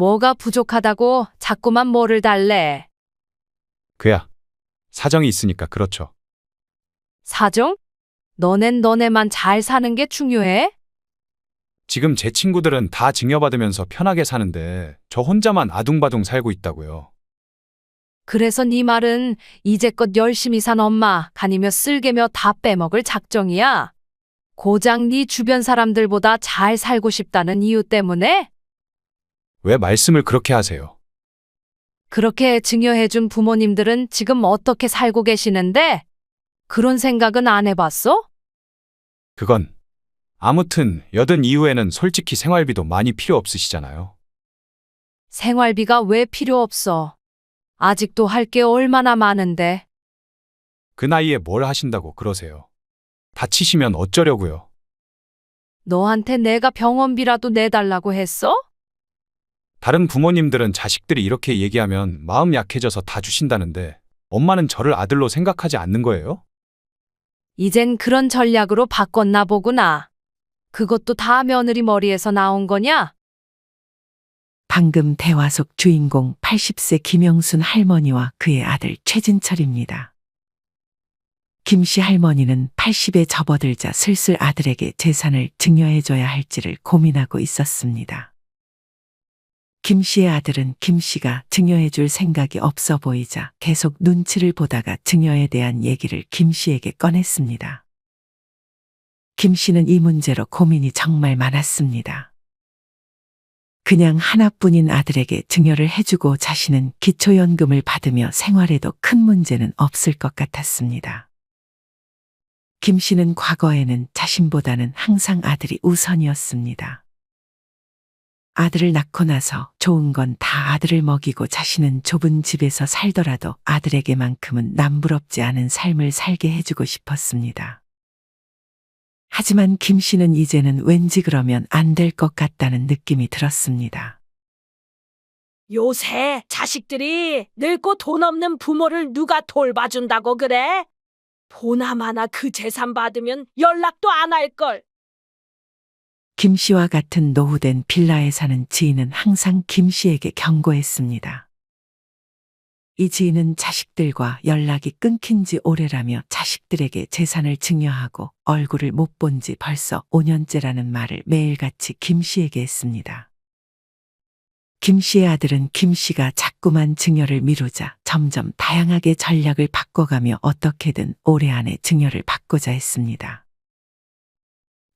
뭐가 부족하다고 자꾸만 뭐를 달래? 그야 사정이 있으니까 그렇죠. 사정? 너넨 너네만 잘 사는 게 중요해? 지금 제 친구들은 다 증여받으면서 편하게 사는데 저 혼자만 아둥바둥 살고 있다고요. 그래서 네 말은 이제껏 열심히 산 엄마 간이며 쓸개며 다 빼먹을 작정이야? 고작 네 주변 사람들보다 잘 살고 싶다는 이유 때문에? 왜 말씀을 그렇게 하세요? 그렇게 증여해준 부모님들은 지금 어떻게 살고 계시는데? 그런 생각은 안 해봤어? 그건 아무튼 여든 이후에는 솔직히 생활비도 많이 필요 없으시잖아요. 생활비가 왜 필요 없어? 아직도 할 게 얼마나 많은데. 그 나이에 뭘 하신다고 그러세요? 다치시면 어쩌려고요? 너한테 내가 병원비라도 내달라고 했어? 다른 부모님들은 자식들이 이렇게 얘기하면 마음 약해져서 다 주신다는데 엄마는 저를 아들로 생각하지 않는 거예요? 이젠 그런 전략으로 바꿨나 보구나. 그것도 다 며느리 머리에서 나온 거냐? 방금 대화 속 주인공 80세 김영순 할머니와 그의 아들 최진철입니다. 김씨 할머니는 80에 접어들자 슬슬 아들에게 재산을 증여해줘야 할지를 고민하고 있었습니다. 김씨의 아들은 김씨가 증여해줄 생각이 없어 보이자 계속 눈치를 보다가 증여에 대한 얘기를 김씨에게 꺼냈습니다. 김씨는 이 문제로 고민이 정말 많았습니다. 그냥 하나뿐인 아들에게 증여를 해주고 자신은 기초연금을 받으며 생활에도 큰 문제는 없을 것 같았습니다. 김 씨는 과거에는 자신보다는 항상 아들이 우선이었습니다. 아들을 낳고 나서 좋은 건 다 아들을 먹이고 자신은 좁은 집에서 살더라도 아들에게만큼은 남부럽지 않은 삶을 살게 해주고 싶었습니다. 하지만 김 씨는 이제는 왠지 그러면 안 될 것 같다는 느낌이 들었습니다. 요새 자식들이 늙고 돈 없는 부모를 누가 돌봐준다고 그래? 보나마나 그 재산 받으면 연락도 안 할걸. 김 씨와 같은 노후된 빌라에 사는 지인은 항상 김 씨에게 경고했습니다. 이 지인은 자식들과 연락이 끊긴 지 오래라며 자식들에게 재산을 증여하고 얼굴을 못 본 지 벌써 5년째라는 말을 매일같이 김 씨에게 했습니다. 김 씨의 아들은 김 씨가 자꾸만 증여를 미루자 점점 다양하게 전략을 바꿔가며 어떻게든 올해 안에 증여를 받고자 했습니다.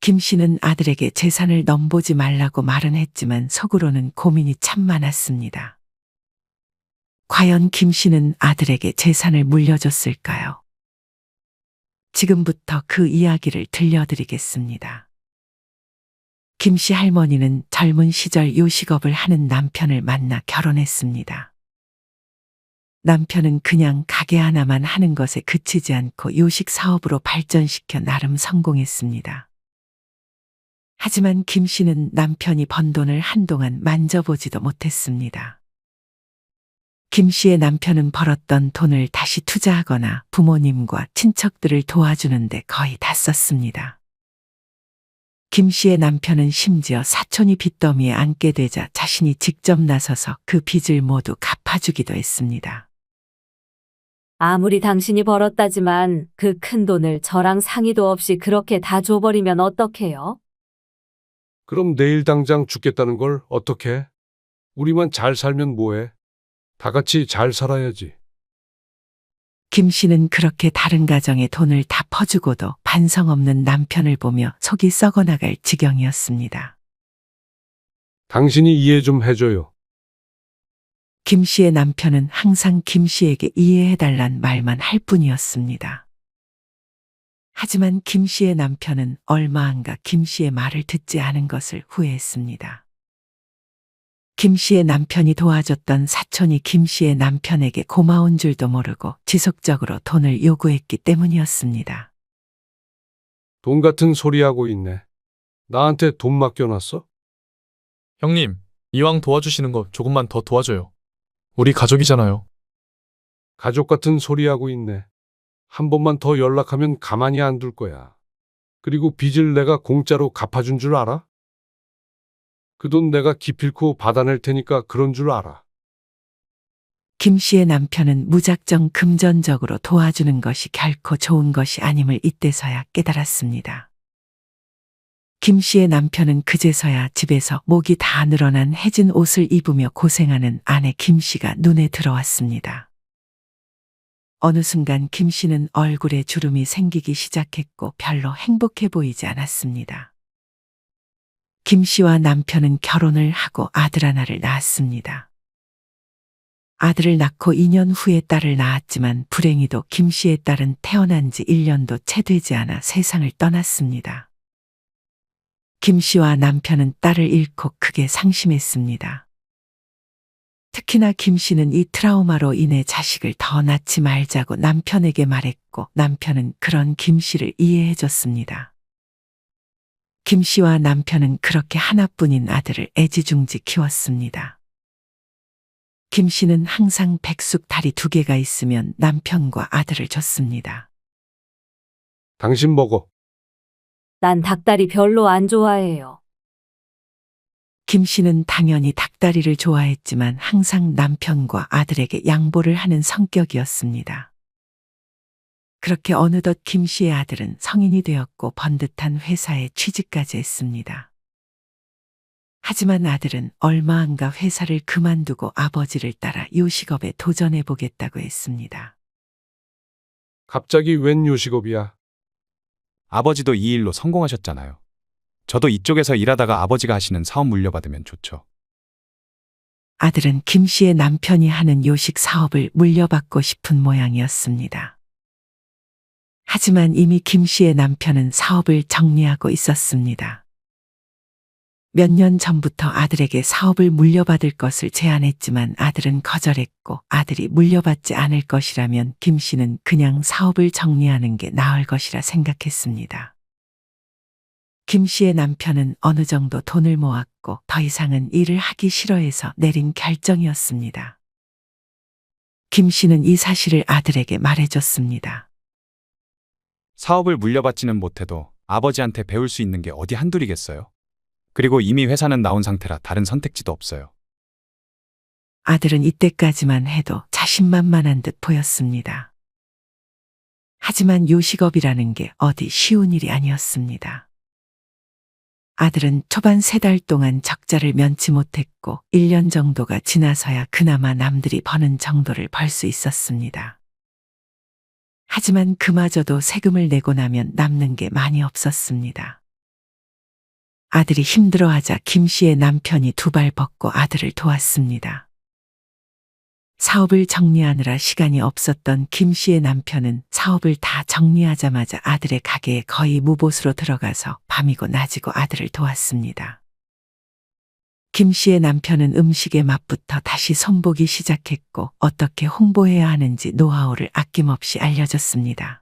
김 씨는 아들에게 재산을 넘보지 말라고 말은 했지만 속으로는 고민이 참 많았습니다. 과연 김 씨는 아들에게 재산을 물려줬을까요? 지금부터 그 이야기를 들려드리겠습니다. 김 씨 할머니는 젊은 시절 요식업을 하는 남편을 만나 결혼했습니다. 남편은 그냥 가게 하나만 하는 것에 그치지 않고 요식 사업으로 발전시켜 나름 성공했습니다. 하지만 김 씨는 남편이 번 돈을 한동안 만져보지도 못했습니다. 김 씨의 남편은 벌었던 돈을 다시 투자하거나 부모님과 친척들을 도와주는데 거의 다 썼습니다. 김 씨의 남편은 심지어 사촌이 빚더미에 앉게 되자 자신이 직접 나서서 그 빚을 모두 갚아주기도 했습니다. 아무리 당신이 벌었다지만 그 큰 돈을 저랑 상의도 없이 그렇게 다 줘버리면 어떡해요? 그럼 내일 당장 죽겠다는 걸 어떻게? 우리만 잘 살면 뭐해? 다 같이 잘 살아야지. 김 씨는 그렇게 다른 가정에 돈을 다 퍼주고도 반성 없는 남편을 보며 속이 썩어나갈 지경이었습니다. 당신이 이해 좀 해줘요. 김 씨의 남편은 항상 김 씨에게 이해해달란 말만 할 뿐이었습니다. 하지만 김 씨의 남편은 얼마 안가 김 씨의 말을 듣지 않은 것을 후회했습니다. 김 씨의 남편이 도와줬던 사촌이 김 씨의 남편에게 고마운 줄도 모르고 지속적으로 돈을 요구했기 때문이었습니다. 돈 같은 소리 하고 있네. 나한테 돈 맡겨놨어? 형님, 이왕 도와주시는 거 조금만 더 도와줘요. 우리 가족이잖아요. 가족 같은 소리 하고 있네. 한 번만 더 연락하면 가만히 안 둘 거야. 그리고 빚을 내가 공짜로 갚아준 줄 알아? 그 돈 내가 기필코 받아낼 테니까 그런 줄 알아. 김 씨의 남편은 무작정 금전적으로 도와주는 것이 결코 좋은 것이 아님을 이때서야 깨달았습니다. 김 씨의 남편은 그제서야 집에서 목이 다 늘어난 해진 옷을 입으며 고생하는 아내 김 씨가 눈에 들어왔습니다. 어느 순간 김 씨는 얼굴에 주름이 생기기 시작했고 별로 행복해 보이지 않았습니다. 김 씨와 남편은 결혼을 하고 아들 하나를 낳았습니다. 아들을 낳고 2년 후에 딸을 낳았지만 불행히도 김 씨의 딸은 태어난 지 1년도 채 되지 않아 세상을 떠났습니다. 김 씨와 남편은 딸을 잃고 크게 상심했습니다. 특히나 김 씨는 이 트라우마로 인해 자식을 더 낳지 말자고 남편에게 말했고 남편은 그런 김 씨를 이해해 줬습니다. 김 씨와 남편은 그렇게 하나뿐인 아들을 애지중지 키웠습니다. 김 씨는 항상 백숙 다리 2개가 있으면 남편과 아들을 줬습니다. 당신 먹어. 난 닭다리 별로 안 좋아해요. 김 씨는 당연히 닭다리를 좋아했지만 항상 남편과 아들에게 양보를 하는 성격이었습니다. 그렇게 어느덧 김 씨의 아들은 성인이 되었고 번듯한 회사에 취직까지 했습니다. 하지만 아들은 얼마 안 가 회사를 그만두고 아버지를 따라 요식업에 도전해 보겠다고 했습니다. 갑자기 웬 요식업이야? 아버지도 이 일로 성공하셨잖아요. 저도 이쪽에서 일하다가 아버지가 하시는 사업 물려받으면 좋죠. 아들은 김 씨의 남편이 하는 요식 사업을 물려받고 싶은 모양이었습니다. 하지만 이미 김 씨의 남편은 사업을 정리하고 있었습니다. 몇 년 전부터 아들에게 사업을 물려받을 것을 제안했지만 아들은 거절했고 아들이 물려받지 않을 것이라면 김 씨는 그냥 사업을 정리하는 게 나을 것이라 생각했습니다. 김 씨의 남편은 어느 정도 돈을 모았고 더 이상은 일을 하기 싫어해서 내린 결정이었습니다. 김 씨는 이 사실을 아들에게 말해줬습니다. 사업을 물려받지는 못해도 아버지한테 배울 수 있는 게 어디 한둘이겠어요? 그리고 이미 회사는 나온 상태라 다른 선택지도 없어요. 아들은 이때까지만 해도 자신만만한 듯 보였습니다. 하지만 요식업이라는 게 어디 쉬운 일이 아니었습니다. 아들은 초반 3달 동안 적자를 면치 못했고 1년 정도가 지나서야 그나마 남들이 버는 정도를 벌 수 있었습니다. 하지만 그마저도 세금을 내고 나면 남는 게 많이 없었습니다. 아들이 힘들어하자 김 씨의 남편이 2발 벗고 아들을 도왔습니다. 사업을 정리하느라 시간이 없었던 김 씨의 남편은 사업을 다 정리하자마자 아들의 가게에 거의 무보수로 들어가서 밤이고 낮이고 아들을 도왔습니다. 김 씨의 남편은 음식의 맛부터 다시 손보기 시작했고 어떻게 홍보해야 하는지 노하우를 아낌없이 알려줬습니다.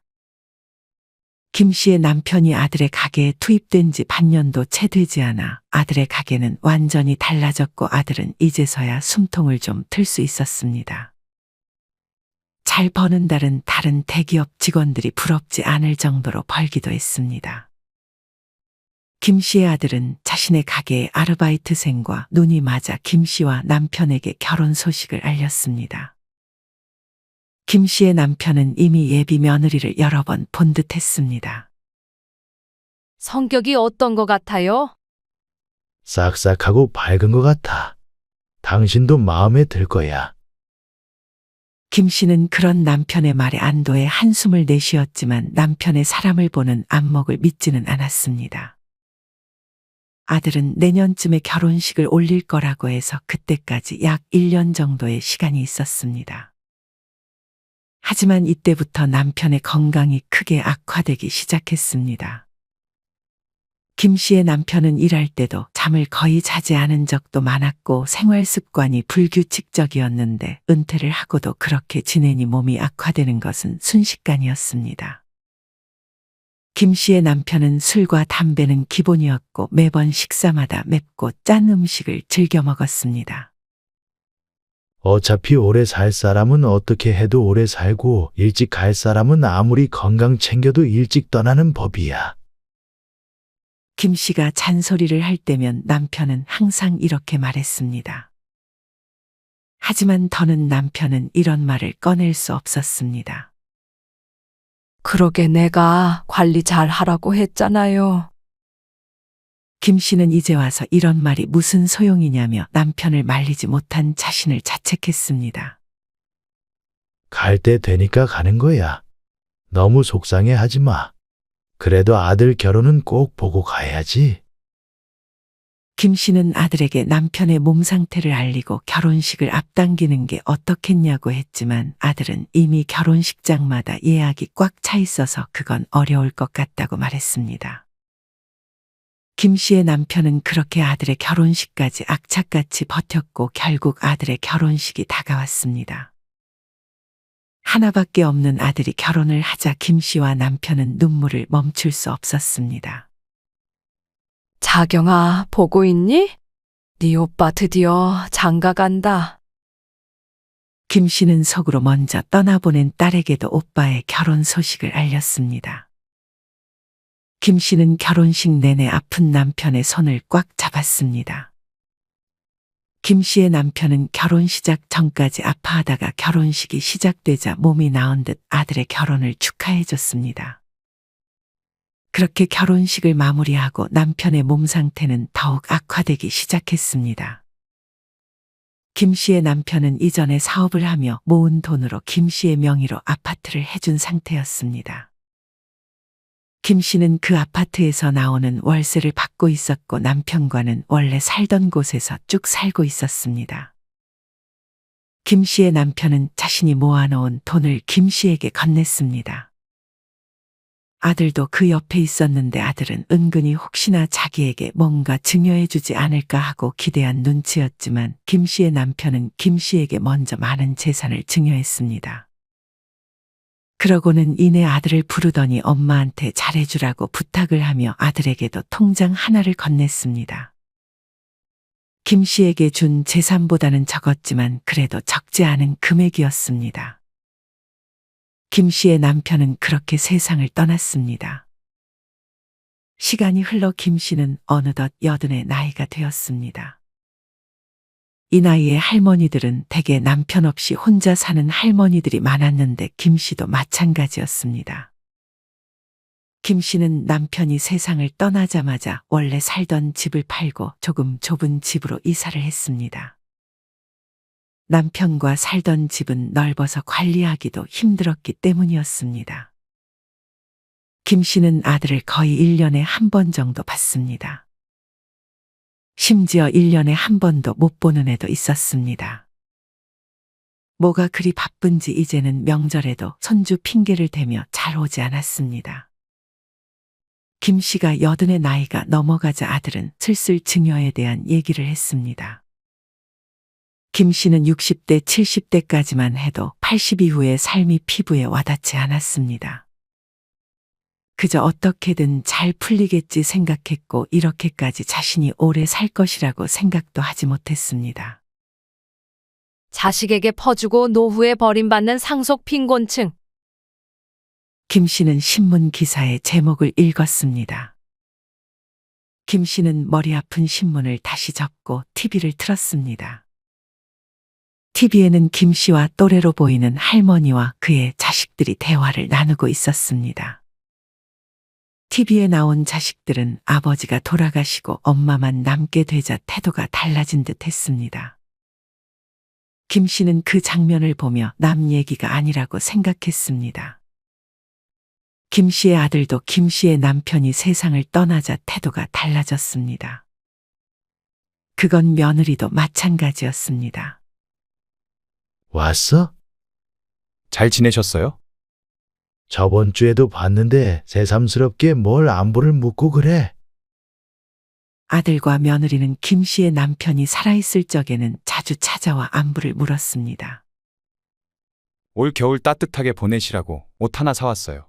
김 씨의 남편이 아들의 가게에 투입된 지 반년도 채 되지 않아 아들의 가게는 완전히 달라졌고 아들은 이제서야 숨통을 좀 틀 수 있었습니다. 잘 버는 다른 대기업 직원들이 부럽지 않을 정도로 벌기도 했습니다. 김 씨의 아들은 자신의 가게의 아르바이트생과 눈이 맞아 김 씨와 남편에게 결혼 소식을 알렸습니다. 김 씨의 남편은 이미 예비 며느리를 여러 번 본 듯 했습니다. 성격이 어떤 것 같아요? 싹싹하고 밝은 것 같아. 당신도 마음에 들 거야. 김 씨는 그런 남편의 말에 안도의 한숨을 내쉬었지만 남편의 사람을 보는 안목을 믿지는 않았습니다. 아들은 내년쯤에 결혼식을 올릴 거라고 해서 그때까지 약 1년 정도의 시간이 있었습니다. 하지만 이때부터 남편의 건강이 크게 악화되기 시작했습니다. 김 씨의 남편은 일할 때도 잠을 거의 자지 않은 적도 많았고 생활 습관이 불규칙적이었는데 은퇴를 하고도 그렇게 지내니 몸이 악화되는 것은 순식간이었습니다. 김 씨의 남편은 술과 담배는 기본이었고 매번 식사마다 맵고 짠 음식을 즐겨 먹었습니다. 어차피 오래 살 사람은 어떻게 해도 오래 살고 일찍 갈 사람은 아무리 건강 챙겨도 일찍 떠나는 법이야. 김 씨가 잔소리를 할 때면 남편은 항상 이렇게 말했습니다. 하지만 더는 남편은 이런 말을 꺼낼 수 없었습니다. 그러게 내가 관리 잘 하라고 했잖아요. 김 씨는 이제 와서 이런 말이 무슨 소용이냐며 남편을 말리지 못한 자신을 자책했습니다. 갈 때 되니까 가는 거야. 너무 속상해 하지 마. 그래도 아들 결혼은 꼭 보고 가야지. 김 씨는 아들에게 남편의 몸 상태를 알리고 결혼식을 앞당기는 게 어떻겠냐고 했지만 아들은 이미 결혼식장마다 예약이 꽉 차 있어서 그건 어려울 것 같다고 말했습니다. 김 씨의 남편은 그렇게 아들의 결혼식까지 악착같이 버텼고 결국 아들의 결혼식이 다가왔습니다. 하나밖에 없는 아들이 결혼을 하자 김 씨와 남편은 눈물을 멈출 수 없었습니다. 자경아, 보고 있니? 네 오빠 드디어 장가 간다. 김 씨는 속으로 먼저 떠나보낸 딸에게도 오빠의 결혼 소식을 알렸습니다. 김 씨는 결혼식 내내 아픈 남편의 손을 꽉 잡았습니다. 김 씨의 남편은 결혼 시작 전까지 아파하다가 결혼식이 시작되자 몸이 나은 듯 아들의 결혼을 축하해줬습니다. 그렇게 결혼식을 마무리하고 남편의 몸 상태는 더욱 악화되기 시작했습니다. 김 씨의 남편은 이전에 사업을 하며 모은 돈으로 김 씨의 명의로 아파트를 해준 상태였습니다. 김 씨는 그 아파트에서 나오는 월세를 받고 있었고 남편과는 원래 살던 곳에서 쭉 살고 있었습니다. 김 씨의 남편은 자신이 모아놓은 돈을 김 씨에게 건넸습니다. 아들도 그 옆에 있었는데 아들은 은근히 혹시나 자기에게 뭔가 증여해주지 않을까 하고 기대한 눈치였지만 김 씨의 남편은 김 씨에게 먼저 많은 재산을 증여했습니다. 그러고는 이내 아들을 부르더니 엄마한테 잘해주라고 부탁을 하며 아들에게도 통장 하나를 건넸습니다. 김 씨에게 준 재산보다는 적었지만 그래도 적지 않은 금액이었습니다. 김 씨의 남편은 그렇게 세상을 떠났습니다. 시간이 흘러 김 씨는 어느덧 80의 나이가 되었습니다. 이 나이에 할머니들은 대개 남편 없이 혼자 사는 할머니들이 많았는데 김 씨도 마찬가지였습니다. 김 씨는 남편이 세상을 떠나자마자 원래 살던 집을 팔고 조금 좁은 집으로 이사를 했습니다. 남편과 살던 집은 넓어서 관리하기도 힘들었기 때문이었습니다. 김 씨는 아들을 거의 1년에 한 번 정도 봤습니다. 심지어 1년에 한 번도 못 보는 애도 있었습니다. 뭐가 그리 바쁜지 이제는 명절에도 손주 핑계를 대며 잘 오지 않았습니다. 김 씨가 80의 나이가 넘어가자 아들은 슬슬 증여에 대한 얘기를 했습니다. 김 씨는 60대, 70대까지만 해도 80 이후의 삶이 피부에 와닿지 않았습니다. 그저 어떻게든 잘 풀리겠지 생각했고 이렇게까지 자신이 오래 살 것이라고 생각도 하지 못했습니다. 자식에게 퍼주고 노후에 버림받는 상속 빈곤층. 김 씨는 신문 기사의 제목을 읽었습니다. 김 씨는 머리 아픈 신문을 다시 접고 TV를 틀었습니다. TV에는 김 씨와 또래로 보이는 할머니와 그의 자식들이 대화를 나누고 있었습니다. TV에 나온 자식들은 아버지가 돌아가시고 엄마만 남게 되자 태도가 달라진 듯 했습니다. 김 씨는 그 장면을 보며 남 얘기가 아니라고 생각했습니다. 김 씨의 아들도 김 씨의 남편이 세상을 떠나자 태도가 달라졌습니다. 그건 며느리도 마찬가지였습니다. 왔어? 잘 지내셨어요? 저번 주에도 봤는데 새삼스럽게 뭘 안부를 묻고 그래? 아들과 며느리는 김 씨의 남편이 살아있을 적에는 자주 찾아와 안부를 물었습니다. 올 겨울 따뜻하게 보내시라고 옷 하나 사왔어요.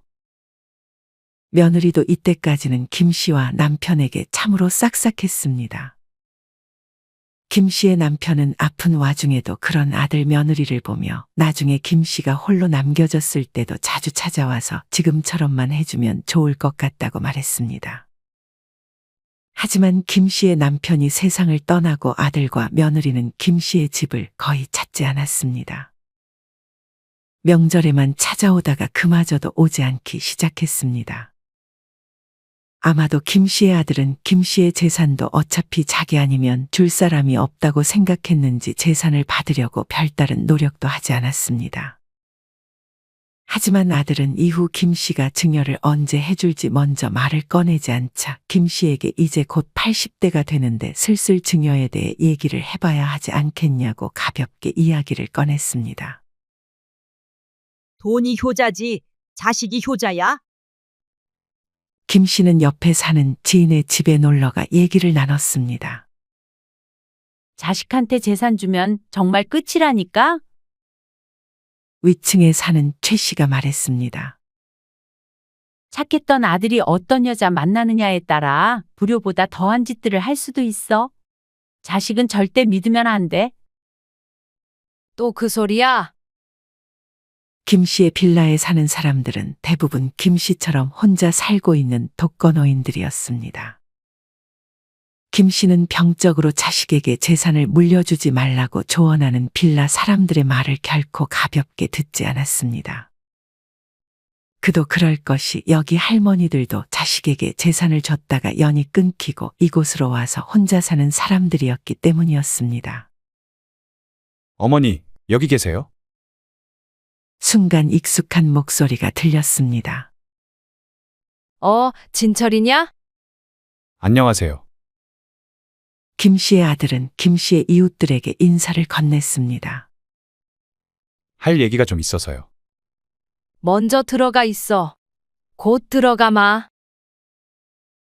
며느리도 이때까지는 김 씨와 남편에게 참으로 싹싹했습니다. 김 씨의 남편은 아픈 와중에도 그런 아들 며느리를 보며 나중에 김 씨가 홀로 남겨졌을 때도 자주 찾아와서 지금처럼만 해주면 좋을 것 같다고 말했습니다. 하지만 김 씨의 남편이 세상을 떠나고 아들과 며느리는 김 씨의 집을 거의 찾지 않았습니다. 명절에만 찾아오다가 그마저도 오지 않기 시작했습니다. 아마도 김 씨의 아들은 김 씨의 재산도 어차피 자기 아니면 줄 사람이 없다고 생각했는지 재산을 받으려고 별다른 노력도 하지 않았습니다. 하지만 아들은 이후 김 씨가 증여를 언제 해줄지 먼저 말을 꺼내지 않자 김 씨에게 이제 곧 80대가 되는데 슬슬 증여에 대해 얘기를 해봐야 하지 않겠냐고 가볍게 이야기를 꺼냈습니다. 돈이 효자지 자식이 효자야? 김 씨는 옆에 사는 지인의 집에 놀러가 얘기를 나눴습니다. 자식한테 재산 주면 정말 끝이라니까? 위층에 사는 최 씨가 말했습니다. 착했던 아들이 어떤 여자 만나느냐에 따라 불효보다 더한 짓들을 할 수도 있어. 자식은 절대 믿으면 안 돼. 또 그 소리야? 김 씨의 빌라에 사는 사람들은 대부분 김 씨처럼 혼자 살고 있는 독거노인들이었습니다. 김 씨는 병적으로 자식에게 재산을 물려주지 말라고 조언하는 빌라 사람들의 말을 결코 가볍게 듣지 않았습니다. 그도 그럴 것이 여기 할머니들도 자식에게 재산을 줬다가 연이 끊기고 이곳으로 와서 혼자 사는 사람들이었기 때문이었습니다. 어머니, 여기 계세요? 순간 익숙한 목소리가 들렸습니다. 진철이냐? 안녕하세요. 김 씨의 아들은 김 씨의 이웃들에게 인사를 건넸습니다. 할 얘기가 좀 있어서요. 먼저 들어가 있어. 곧 들어가마.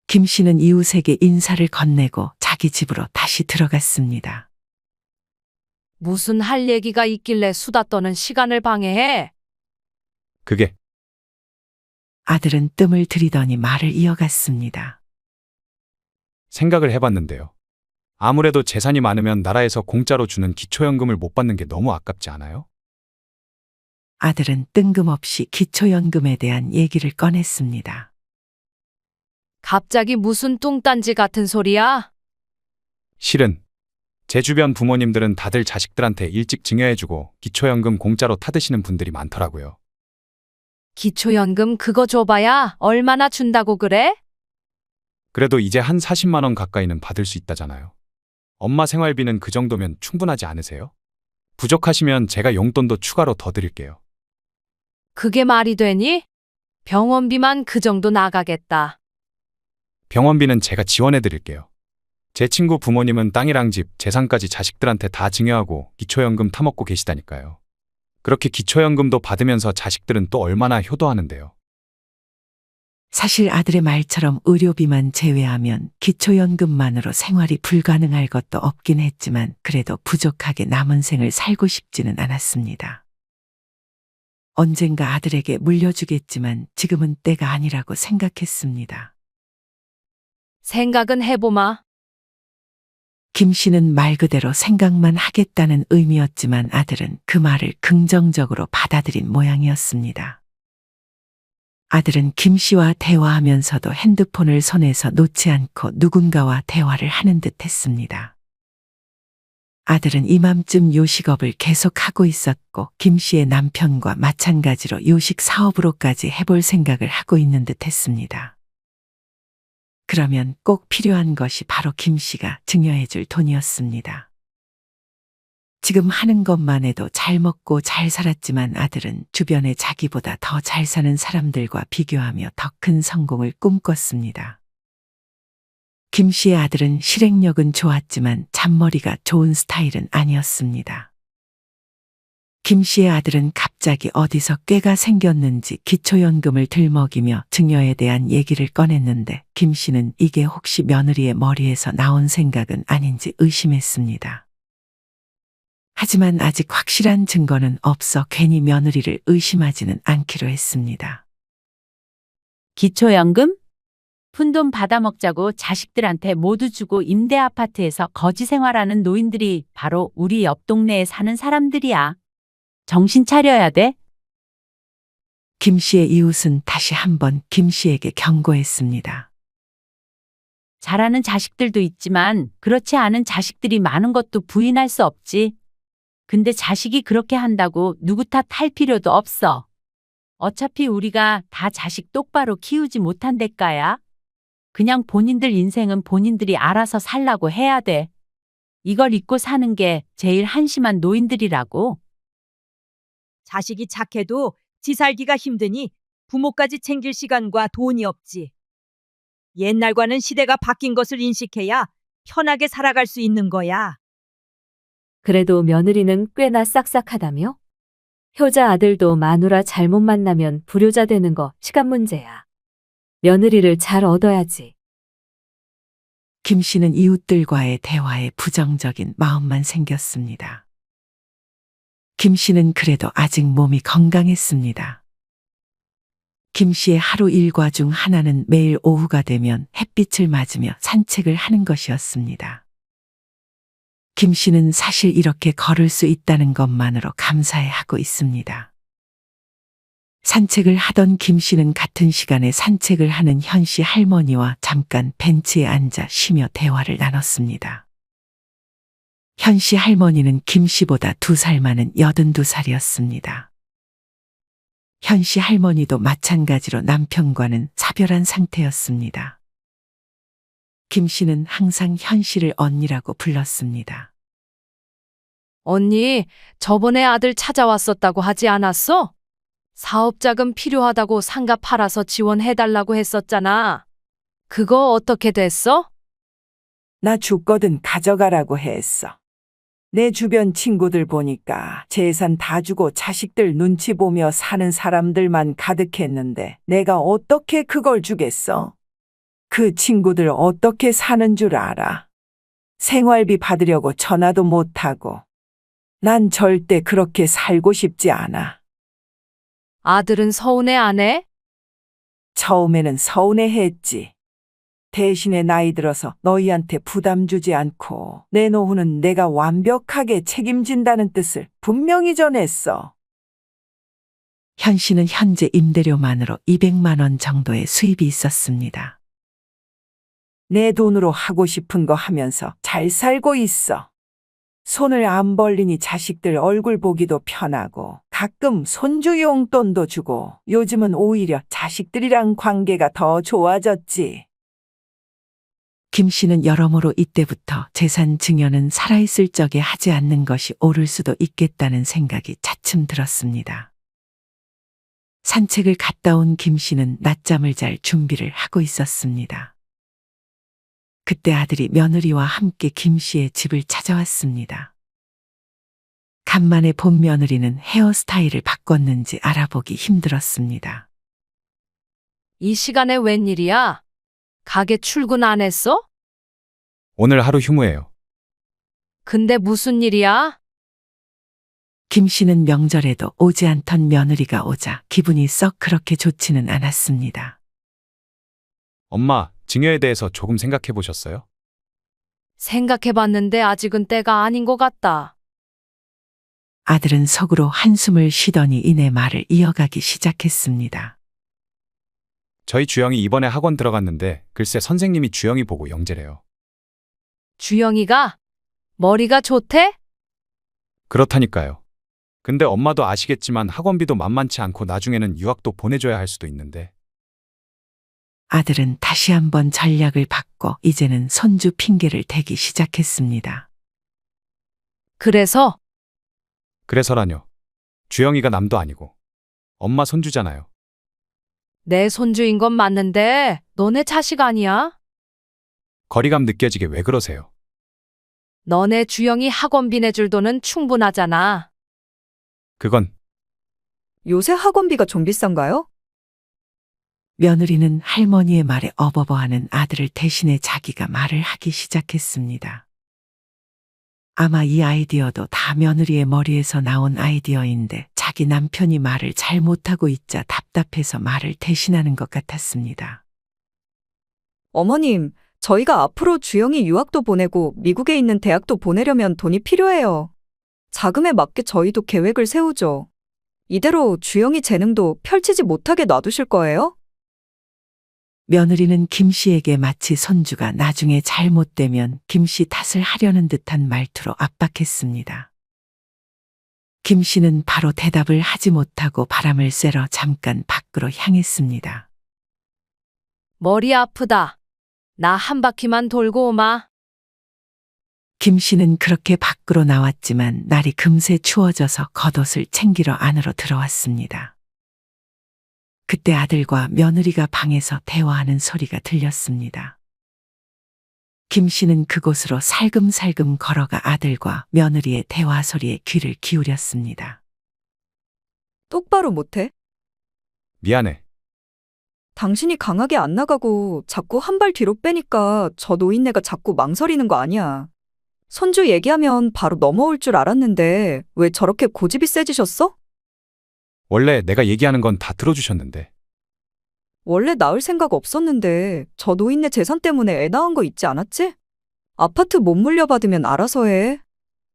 김 씨는 이웃에게 인사를 건네고 자기 집으로 다시 들어갔습니다. 무슨 할 얘기가 있길래 수다 떠는 시간을 방해해? 그게 아들은 뜸을 들이더니 말을 이어갔습니다. 생각을 해봤는데요. 아무래도 재산이 많으면 나라에서 공짜로 주는 기초연금을 못 받는 게 너무 아깝지 않아요? 아들은 뜬금없이 기초연금에 대한 얘기를 꺼냈습니다. 갑자기 무슨 뚱딴지 같은 소리야? 실은 제 주변 부모님들은 다들 자식들한테 일찍 증여해주고 기초연금 공짜로 타드시는 분들이 많더라고요. 기초연금 그거 줘봐야 얼마나 준다고 그래? 그래도 이제 한 40만 원 가까이는 받을 수 있다잖아요. 엄마 생활비는 그 정도면 충분하지 않으세요? 부족하시면 제가 용돈도 추가로 더 드릴게요. 그게 말이 되니? 병원비만 그 정도 나가겠다. 병원비는 제가 지원해 드릴게요. 제 친구 부모님은 땅이랑 집, 재산까지 자식들한테 다 증여하고 기초연금 타먹고 계시다니까요. 그렇게 기초연금도 받으면서 자식들은 또 얼마나 효도하는데요. 사실 아들의 말처럼 의료비만 제외하면 기초연금만으로 생활이 불가능할 것도 없긴 했지만 그래도 부족하게 남은 생을 살고 싶지는 않았습니다. 언젠가 아들에게 물려주겠지만 지금은 때가 아니라고 생각했습니다. 생각은 해보마. 김 씨는 말 그대로 생각만 하겠다는 의미였지만 아들은 그 말을 긍정적으로 받아들인 모양이었습니다. 아들은 김 씨와 대화하면서도 핸드폰을 손에서 놓지 않고 누군가와 대화를 하는 듯 했습니다. 아들은 이맘쯤 요식업을 계속하고 있었고 김 씨의 남편과 마찬가지로 요식 사업으로까지 해볼 생각을 하고 있는 듯 했습니다. 그러면 꼭 필요한 것이 바로 김 씨가 증여해줄 돈이었습니다. 지금 하는 것만 해도 잘 먹고 잘 살았지만 아들은 주변에 자기보다 더 잘 사는 사람들과 비교하며 더 큰 성공을 꿈꿨습니다. 김 씨의 아들은 실행력은 좋았지만 잔머리가 좋은 스타일은 아니었습니다. 김 씨의 아들은 갑자기 어디서 꾀가 생겼는지 기초연금을 들먹이며 증여에 대한 얘기를 꺼냈는데 김 씨는 이게 혹시 며느리의 머리에서 나온 생각은 아닌지 의심했습니다. 하지만 아직 확실한 증거는 없어 괜히 며느리를 의심하지는 않기로 했습니다. 기초연금? 푼돈 받아먹자고 자식들한테 모두 주고 임대 아파트에서 거지 생활하는 노인들이 바로 우리 옆 동네에 사는 사람들이야. 정신 차려야 돼. 김 씨의 이웃은 다시 한번 김 씨에게 경고했습니다. 잘하는 자식들도 있지만 그렇지 않은 자식들이 많은 것도 부인할 수 없지. 근데 자식이 그렇게 한다고 누구 탓할 필요도 없어. 어차피 우리가 다 자식 똑바로 키우지 못한 대가야. 그냥 본인들 인생은 본인들이 알아서 살라고 해야 돼. 이걸 잊고 사는 게 제일 한심한 노인들이라고. 자식이 착해도 지 살기가 힘드니 부모까지 챙길 시간과 돈이 없지. 옛날과는 시대가 바뀐 것을 인식해야 편하게 살아갈 수 있는 거야. 그래도 며느리는 꽤나 싹싹하다며? 효자 아들도 마누라 잘못 만나면 불효자 되는 거 시간 문제야. 며느리를 잘 얻어야지. 김 씨는 이웃들과의 대화에 부정적인 마음만 생겼습니다. 김 씨는 그래도 아직 몸이 건강했습니다. 김 씨의 하루 일과 중 하나는 매일 오후가 되면 햇빛을 맞으며 산책을 하는 것이었습니다. 김 씨는 사실 이렇게 걸을 수 있다는 것만으로 감사해하고 있습니다. 산책을 하던 김 씨는 같은 시간에 산책을 하는 현 씨 할머니와 잠깐 벤치에 앉아 쉬며 대화를 나눴습니다. 현 씨 할머니는 김 씨보다 2살 많은 82살이었습니다. 현 씨 할머니도 마찬가지로 남편과는 사별한 상태였습니다. 김 씨는 항상 현 씨를 언니라고 불렀습니다. 언니, 저번에 아들 찾아왔었다고 하지 않았어? 사업자금 필요하다고 상가 팔아서 지원해달라고 했었잖아. 그거 어떻게 됐어? 나 죽거든 가져가라고 했어. 내 주변 친구들 보니까 재산 다 주고 자식들 눈치 보며 사는 사람들만 가득했는데 내가 어떻게 그걸 주겠어? 그 친구들 어떻게 사는 줄 알아? 생활비 받으려고 전화도 못하고. 난 절대 그렇게 살고 싶지 않아. 아들은 서운해 안 해? 처음에는 서운해했지. 대신에 나이 들어서 너희한테 부담 주지 않고 내 노후는 내가 완벽하게 책임진다는 뜻을 분명히 전했어. 현 씨는 현재 임대료만으로 200만 원 정도의 수입이 있었습니다. 내 돈으로 하고 싶은 거 하면서 잘 살고 있어. 손을 안 벌리니 자식들 얼굴 보기도 편하고 가끔 손주 용돈도 주고 요즘은 오히려 자식들이랑 관계가 더 좋아졌지. 김 씨는 여러모로 이때부터 재산 증여는 살아있을 적에 하지 않는 것이 옳을 수도 있겠다는 생각이 차츰 들었습니다. 산책을 갔다 온 김 씨는 낮잠을 잘 준비를 하고 있었습니다. 그때 아들이 며느리와 함께 김 씨의 집을 찾아왔습니다. 간만에 본 며느리는 헤어스타일을 바꿨는지 알아보기 힘들었습니다. 이 시간에 웬일이야? 가게 출근 안 했어? 오늘 하루 휴무예요. 근데 무슨 일이야? 김 씨는 명절에도 오지 않던 며느리가 오자 기분이 썩 그렇게 좋지는 않았습니다. 엄마, 증여에 대해서 조금 생각해 보셨어요? 생각해봤는데 아직은 때가 아닌 것 같다. 아들은 속으로 한숨을 쉬더니 이내 말을 이어가기 시작했습니다. 저희 주영이 이번에 학원 들어갔는데 글쎄 선생님이 주영이 보고 영재래요. 주영이가? 머리가 좋대? 그렇다니까요. 근데 엄마도 아시겠지만 학원비도 만만치 않고 나중에는 유학도 보내줘야 할 수도 있는데. 아들은 다시 한번 전략을 바꿔 이제는 손주 핑계를 대기 시작했습니다. 그래서라뇨. 주영이가 남도 아니고 엄마 손주잖아요. 내 손주인 건 맞는데 너네 자식 아니야? 거리감 느껴지게 왜 그러세요? 너네 주영이 학원비 내줄 돈은 충분하잖아. 그건 요새 학원비가 좀 비싼가요? 며느리는 할머니의 말에 어버버하는 아들을 대신해 자기가 말을 하기 시작했습니다. 아마 이 아이디어도 다 며느리의 머리에서 나온 아이디어인데 자기 남편이 말을 잘 못하고 있자 답답해서 말을 대신하는 것 같았습니다. 어머님, 저희가 앞으로 주영이 유학도 보내고 미국에 있는 대학도 보내려면 돈이 필요해요. 자금에 맞게 저희도 계획을 세우죠. 이대로 주영이 재능도 펼치지 못하게 놔두실 거예요? 며느리는 김 씨에게 마치 손주가 나중에 잘못되면 김 씨 탓을 하려는 듯한 말투로 압박했습니다. 김 씨는 바로 대답을 하지 못하고 바람을 쐬러 잠깐 밖으로 향했습니다. 머리 아프다. 나 한 바퀴만 돌고 오마. 김 씨는 그렇게 밖으로 나왔지만 날이 금세 추워져서 겉옷을 챙기러 안으로 들어왔습니다. 그때 아들과 며느리가 방에서 대화하는 소리가 들렸습니다. 김 씨는 그곳으로 살금살금 걸어가 아들과 며느리의 대화 소리에 귀를 기울였습니다. 똑바로 못해? 미안해. 당신이 강하게 안 나가고 자꾸 한 발 뒤로 빼니까 저 노인네가 자꾸 망설이는 거 아니야. 손주 얘기하면 바로 넘어올 줄 알았는데 왜 저렇게 고집이 세지셨어? 원래 내가 얘기하는 건 다 들어주셨는데. 원래 낳을 생각 없었는데 저 노인네 재산 때문에 애 낳은 거 있지 않았지? 아파트 못 물려받으면 알아서 해.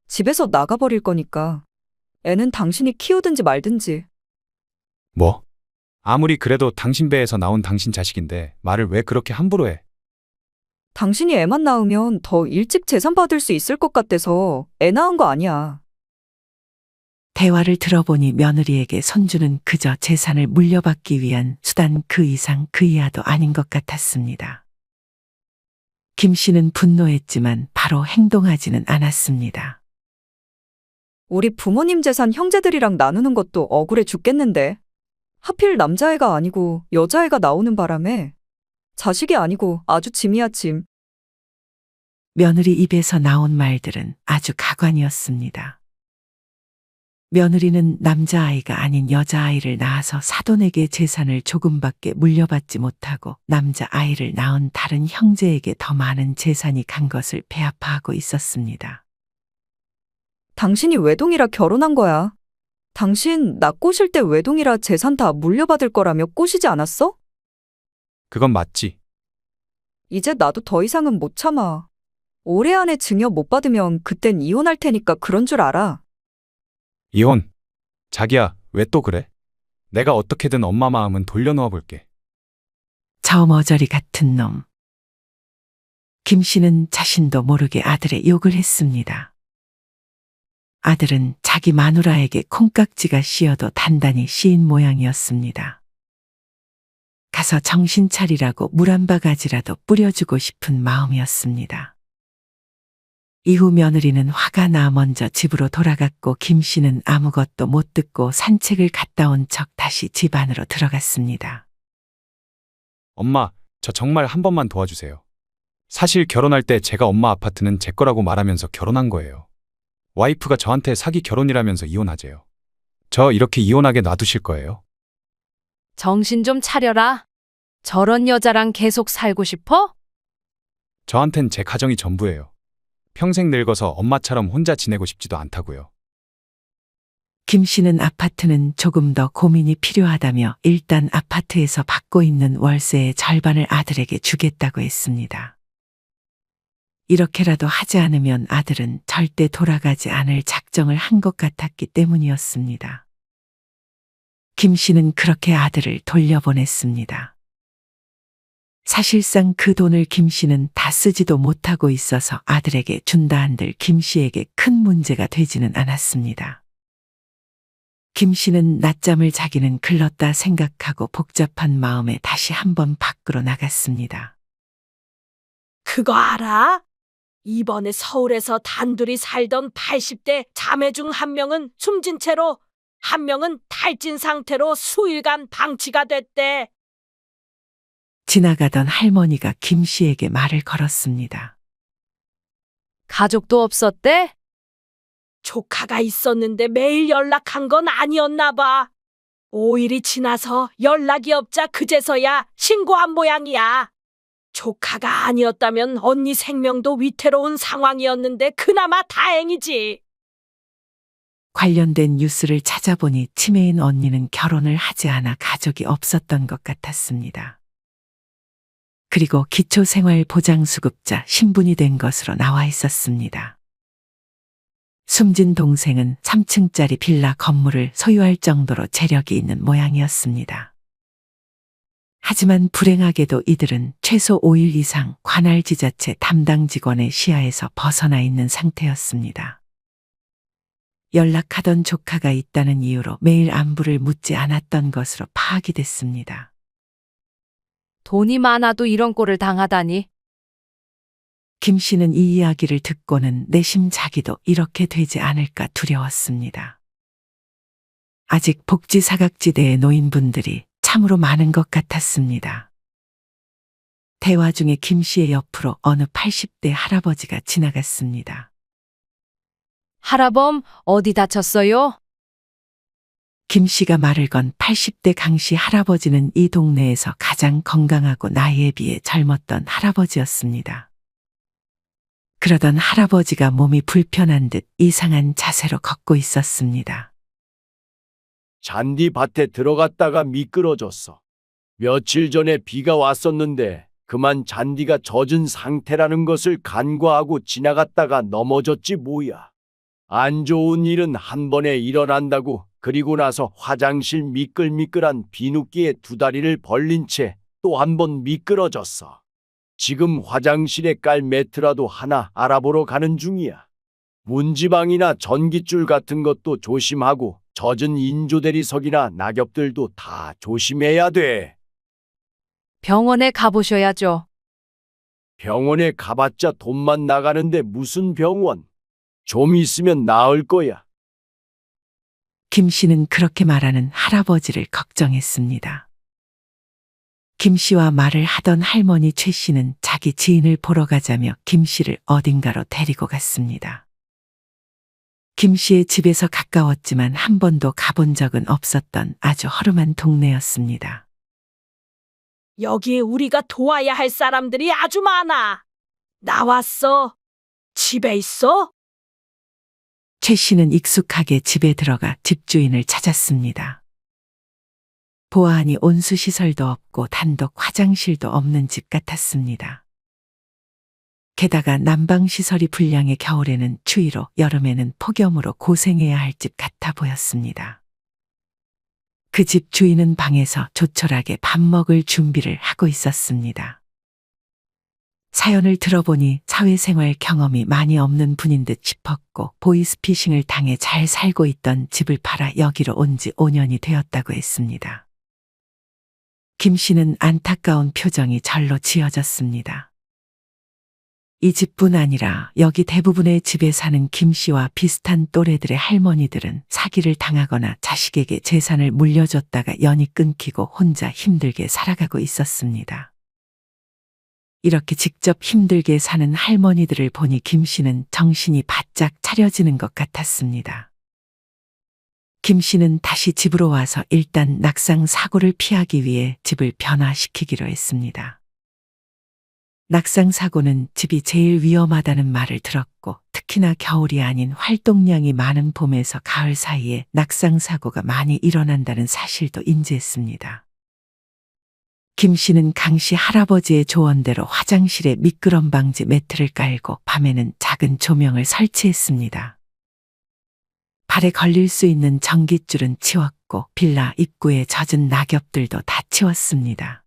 집에서 나가버릴 거니까. 애는 당신이 키우든지 말든지. 뭐? 아무리 그래도 당신 배에서 나온 당신 자식인데 말을 왜 그렇게 함부로 해? 당신이 애만 낳으면 더 일찍 재산 받을 수 있을 것 같아서 애 낳은 거 아니야. 대화를 들어보니 며느리에게 손주는 그저 재산을 물려받기 위한 수단 그 이상 그 이하도 아닌 것 같았습니다. 김 씨는 분노했지만 바로 행동하지는 않았습니다. 우리 부모님 재산 형제들이랑 나누는 것도 억울해 죽겠는데. 하필 남자애가 아니고 여자애가 나오는 바람에 자식이 아니고 아주 짐이야 짐. 며느리 입에서 나온 말들은 아주 가관이었습니다. 며느리는 남자아이가 아닌 여자아이를 낳아서 사돈에게 재산을 조금밖에 물려받지 못하고 남자아이를 낳은 다른 형제에게 더 많은 재산이 간 것을 배아파하고 있었습니다. 당신이 외동이라 결혼한 거야. 당신 나 꼬실 때 외동이라 재산 다 물려받을 거라며 꼬시지 않았어? 그건 맞지. 이제 나도 더 이상은 못 참아. 올해 안에 증여 못 받으면 그땐 이혼할 테니까 그런 줄 알아. 이혼. 자기야, 왜 또 그래? 내가 어떻게든 엄마 마음은 돌려놓아 볼게. 저 머저리 같은 놈. 김 씨는 자신도 모르게 아들의 욕을 했습니다. 아들은 자기 마누라에게 콩깍지가 씌어도 단단히 씌인 모양이었습니다. 가서 정신 차리라고 물 한 바가지라도 뿌려주고 싶은 마음이었습니다. 이후 며느리는 화가 나 먼저 집으로 돌아갔고 김 씨는 아무것도 못 듣고 산책을 갔다 온 척 다시 집 안으로 들어갔습니다. 엄마, 저 정말 한 번만 도와주세요. 사실 결혼할 때 제가 엄마 아파트는 제 거라고 말하면서 결혼한 거예요. 와이프가 저한테 사기 결혼이라면서 이혼하재요. 저 이렇게 이혼하게 놔두실 거예요? 정신 좀 차려라. 저런 여자랑 계속 살고 싶어? 저한텐 제 가정이 전부예요. 평생 늙어서 엄마처럼 혼자 지내고 싶지도 않다고요. 김 씨는 아파트는 조금 더 고민이 필요하다며 일단 아파트에서 받고 있는 월세의 절반을 아들에게 주겠다고 했습니다. 이렇게라도 하지 않으면 아들은 절대 돌아가지 않을 작정을 한 것 같았기 때문이었습니다. 김 씨는 그렇게 아들을 돌려보냈습니다. 사실상 그 돈을 김 씨는 다 쓰지도 못하고 있어서 아들에게 준다 한들 김 씨에게 큰 문제가 되지는 않았습니다. 김 씨는 낮잠을 자기는 글렀다 생각하고 복잡한 마음에 다시 한번 밖으로 나갔습니다. 그거 알아? 이번에 서울에서 단둘이 살던 80대 자매 중 한 명은 숨진 채로 한 명은 탈진 상태로 수일간 방치가 됐대. 지나가던 할머니가 김 씨에게 말을 걸었습니다. 가족도 없었대? 조카가 있었는데 매일 연락한 건 아니었나 봐. 5일이 지나서 연락이 없자 그제서야 신고한 모양이야. 조카가 아니었다면 언니 생명도 위태로운 상황이었는데 그나마 다행이지. 관련된 뉴스를 찾아보니 치매인 언니는 결혼을 하지 않아 가족이 없었던 것 같았습니다. 그리고 기초생활보장수급자 신분이 된 것으로 나와 있었습니다. 숨진 동생은 3층짜리 빌라 건물을 소유할 정도로 재력이 있는 모양이었습니다. 하지만 불행하게도 이들은 최소 5일 이상 관할 지자체 담당 직원의 시야에서 벗어나 있는 상태였습니다. 연락하던 조카가 있다는 이유로 매일 안부를 묻지 않았던 것으로 파악이 됐습니다. 돈이 많아도 이런 꼴을 당하다니. 김 씨는 이 이야기를 듣고는 내심 자기도 이렇게 되지 않을까 두려웠습니다. 아직 복지 사각지대의 노인분들이 참으로 많은 것 같았습니다. 대화 중에 김 씨의 옆으로 어느 80대 할아버지가 지나갔습니다. 할아범, 어디 다쳤어요? 김 씨가 말을 건 80대 강 씨 할아버지는 이 동네에서 가장 건강하고 나이에 비해 젊었던 할아버지였습니다. 그러던 할아버지가 몸이 불편한 듯 이상한 자세로 걷고 있었습니다. 잔디밭에 들어갔다가 미끄러졌어. 며칠 전에 비가 왔었는데 그만 잔디가 젖은 상태라는 것을 간과하고 지나갔다가 넘어졌지 뭐야. 안 좋은 일은 한 번에 일어난다고. 그리고 나서 화장실 미끌미끌한 비누기에 두 다리를 벌린 채 또 한 번 미끄러졌어. 지금 화장실에 깔 매트라도 하나 알아보러 가는 중이야. 문지방이나 전깃줄 같은 것도 조심하고 젖은 인조대리석이나 낙엽들도 다 조심해야 돼. 병원에 가보셔야죠. 병원에 가봤자 돈만 나가는데 무슨 병원. 좀 있으면 나을 거야. 김 씨는 그렇게 말하는 할아버지를 걱정했습니다. 김 씨와 말을 하던 할머니 최 씨는 자기 지인을 보러 가자며 김 씨를 어딘가로 데리고 갔습니다. 김 씨의 집에서 가까웠지만 한 번도 가본 적은 없었던 아주 허름한 동네였습니다. 여기 우리가 도와야 할 사람들이 아주 많아. 나왔어. 집에 있어? 최 씨는 익숙하게 집에 들어가 집주인을 찾았습니다. 보아하니 온수시설도 없고 단독 화장실도 없는 집 같았습니다. 게다가 난방시설이 불량해 겨울에는 추위로 여름에는 폭염으로 고생해야 할 집 같아 보였습니다. 그 집 주인은 방에서 조촐하게 밥 먹을 준비를 하고 있었습니다. 사연을 들어보니 사회생활 경험이 많이 없는 분인 듯 싶었고 보이스피싱을 당해 잘 살고 있던 집을 팔아 여기로 온 지 5년이 되었다고 했습니다. 김 씨는 안타까운 표정이 절로 지어졌습니다. 이 집뿐 아니라 여기 대부분의 집에 사는 김 씨와 비슷한 또래들의 할머니들은 사기를 당하거나 자식에게 재산을 물려줬다가 연이 끊기고 혼자 힘들게 살아가고 있었습니다. 이렇게 직접 힘들게 사는 할머니들을 보니 김 씨는 정신이 바짝 차려지는 것 같았습니다. 김 씨는 다시 집으로 와서 일단 낙상 사고를 피하기 위해 집을 변화시키기로 했습니다. 낙상 사고는 집이 제일 위험하다는 말을 들었고 특히나 겨울이 아닌 활동량이 많은 봄에서 가을 사이에 낙상 사고가 많이 일어난다는 사실도 인지했습니다. 김 씨는 강 씨 할아버지의 조언대로 화장실에 미끄럼 방지 매트를 깔고 밤에는 작은 조명을 설치했습니다. 발에 걸릴 수 있는 전깃줄은 치웠고 빌라 입구에 젖은 낙엽들도 다 치웠습니다.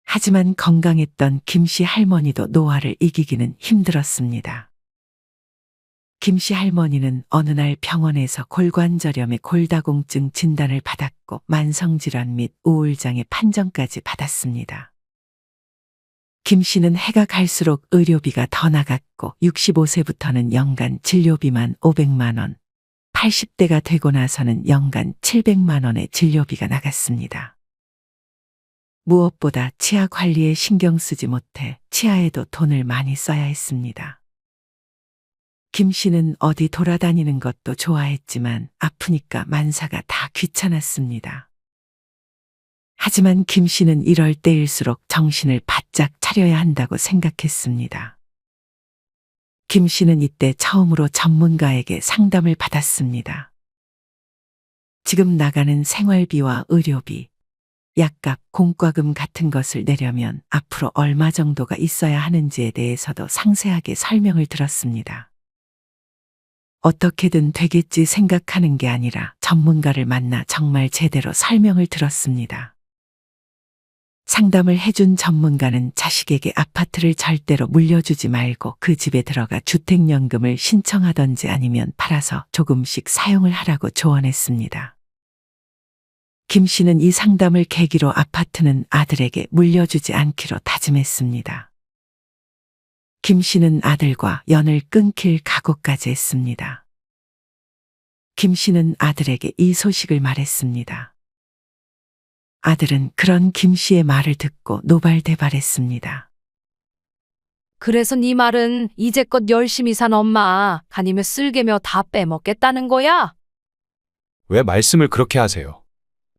하지만 건강했던 김 씨 할머니도 노화를 이기기는 힘들었습니다. 김 씨 할머니는 어느 날 병원에서 골관절염의 골다공증 진단을 받았고 만성질환 및 우울장애 판정까지 받았습니다. 김 씨는 해가 갈수록 의료비가 더 나갔고 65세부터는 연간 진료비만 500만 원, 80대가 되고 나서는 연간 700만 원의 진료비가 나갔습니다. 무엇보다 치아 관리에 신경 쓰지 못해 치아에도 돈을 많이 써야 했습니다. 김 씨는 어디 돌아다니는 것도 좋아했지만 아프니까 만사가 다 귀찮았습니다. 하지만 김 씨는 이럴 때일수록 정신을 바짝 차려야 한다고 생각했습니다. 김 씨는 이때 처음으로 전문가에게 상담을 받았습니다. 지금 나가는 생활비와 의료비, 약값, 공과금 같은 것을 내려면 앞으로 얼마 정도가 있어야 하는지에 대해서도 상세하게 설명을 들었습니다. 어떻게든 되겠지 생각하는 게 아니라 전문가를 만나 정말 제대로 설명을 들었습니다. 상담을 해준 전문가는 자식에게 아파트를 절대로 물려주지 말고 그 집에 들어가 주택연금을 신청하던지 아니면 팔아서 조금씩 사용을 하라고 조언했습니다. 김 씨는 이 상담을 계기로 아파트는 아들에게 물려주지 않기로 다짐했습니다. 김 씨는 아들과 연을 끊길 각오까지 했습니다. 김 씨는 아들에게 이 소식을 말했습니다. 아들은 그런 김 씨의 말을 듣고 노발대발했습니다. 그래서 네 말은 이제껏 열심히 산 엄마 가니며 쓸개며 다 빼먹겠다는 거야? 왜 말씀을 그렇게 하세요?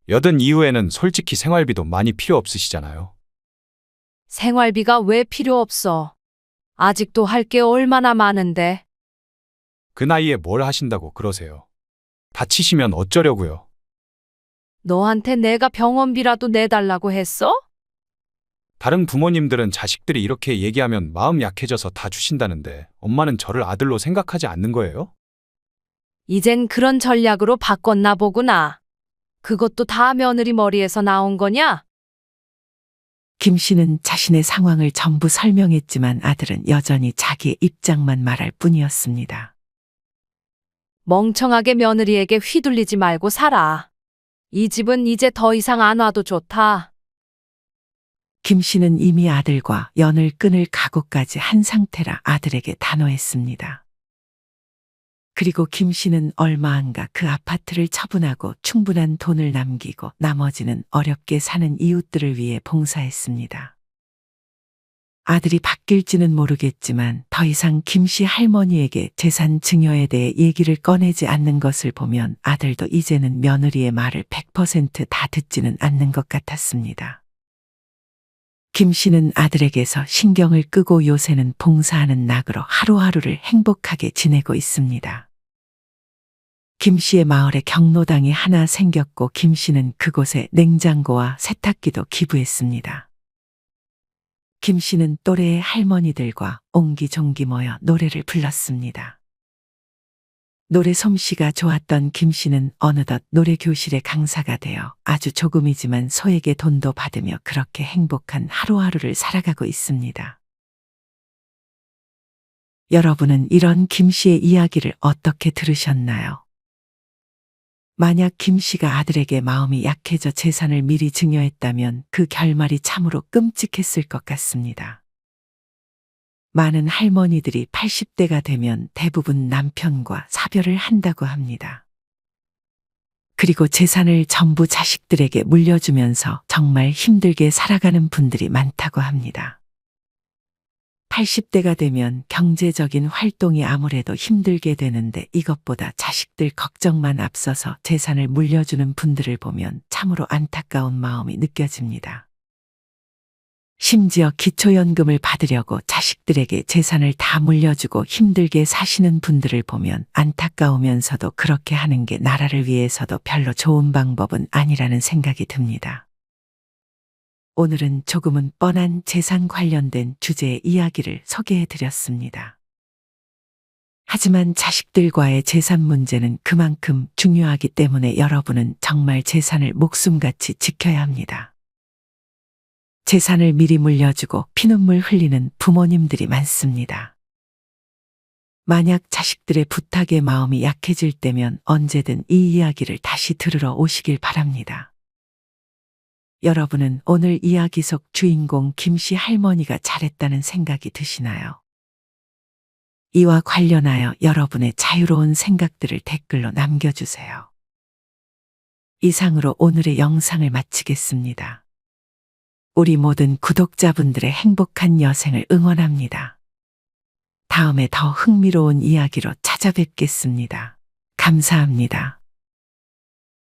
여든 이후에는 솔직히 생활비도 많이 필요 없으시잖아요. 생활비가 왜 필요 없어? 아직도 할 게 얼마나 많은데. 그 나이에 뭘 하신다고 그러세요? 다치시면 어쩌려고요? 너한테 내가 병원비라도 내달라고 했어? 다른 부모님들은 자식들이 이렇게 얘기하면 마음 약해져서 다 주신다는데 엄마는 저를 아들로 생각하지 않는 거예요? 이젠 그런 전략으로 바꿨나 보구나. 그것도 다 며느리 머리에서 나온 거냐? 김 씨는 자신의 상황을 전부 설명했지만 아들은 여전히 자기의 입장만 말할 뿐이었습니다. 멍청하게 며느리에게 휘둘리지 말고 살아. 이 집은 이제 더 이상 안 와도 좋다. 김 씨는 이미 아들과 연을 끊을 각오까지 한 상태라 아들에게 단호했습니다. 그리고 김 씨는 얼마 안가 그 아파트를 처분하고 충분한 돈을 남기고 나머지는 어렵게 사는 이웃들을 위해 봉사했습니다. 아들이 바뀔지는 모르겠지만 더 이상 김 씨 할머니에게 재산 증여에 대해 얘기를 꺼내지 않는 것을 보면 아들도 이제는 며느리의 말을 100%다 듣지는 않는 것 같았습니다. 김 씨는 아들에게서 신경을 끄고 요새는 봉사하는 낙으로 하루하루를 행복하게 지내고 있습니다. 김 씨의 마을에 경로당이 하나 생겼고 김 씨는 그곳에 냉장고와 세탁기도 기부했습니다. 김 씨는 또래의 할머니들과 옹기종기 모여 노래를 불렀습니다. 노래 솜씨가 좋았던 김 씨는 어느덧 노래 교실의 강사가 되어 아주 조금이지만 소에게 돈도 받으며 그렇게 행복한 하루하루를 살아가고 있습니다. 여러분은 이런 김 씨의 이야기를 어떻게 들으셨나요? 만약 김 씨가 아들에게 마음이 약해져 재산을 미리 증여했다면 그 결말이 참으로 끔찍했을 것 같습니다. 많은 할머니들이 80대가 되면 대부분 남편과 사별을 한다고 합니다. 그리고 재산을 전부 자식들에게 물려주면서 정말 힘들게 살아가는 분들이 많다고 합니다. 80대가 되면 경제적인 활동이 아무래도 힘들게 되는데 이것보다 자식들 걱정만 앞서서 재산을 물려주는 분들을 보면 참으로 안타까운 마음이 느껴집니다. 심지어 기초연금을 받으려고 자식들에게 재산을 다 물려주고 힘들게 사시는 분들을 보면 안타까우면서도 그렇게 하는 게 나라를 위해서도 별로 좋은 방법은 아니라는 생각이 듭니다. 오늘은 조금은 뻔한 재산 관련된 주제의 이야기를 소개해 드렸습니다. 하지만 자식들과의 재산 문제는 그만큼 중요하기 때문에 여러분은 정말 재산을 목숨같이 지켜야 합니다. 재산을 미리 물려주고 피눈물 흘리는 부모님들이 많습니다. 만약 자식들의 부탁에 마음이 약해질 때면 언제든 이 이야기를 다시 들으러 오시길 바랍니다. 여러분은 오늘 이야기 속 주인공 김 씨 할머니가 잘했다는 생각이 드시나요? 이와 관련하여 여러분의 자유로운 생각들을 댓글로 남겨주세요. 이상으로 오늘의 영상을 마치겠습니다. 우리 모든 구독자분들의 행복한 여생을 응원합니다. 다음에 더 흥미로운 이야기로 찾아뵙겠습니다. 감사합니다.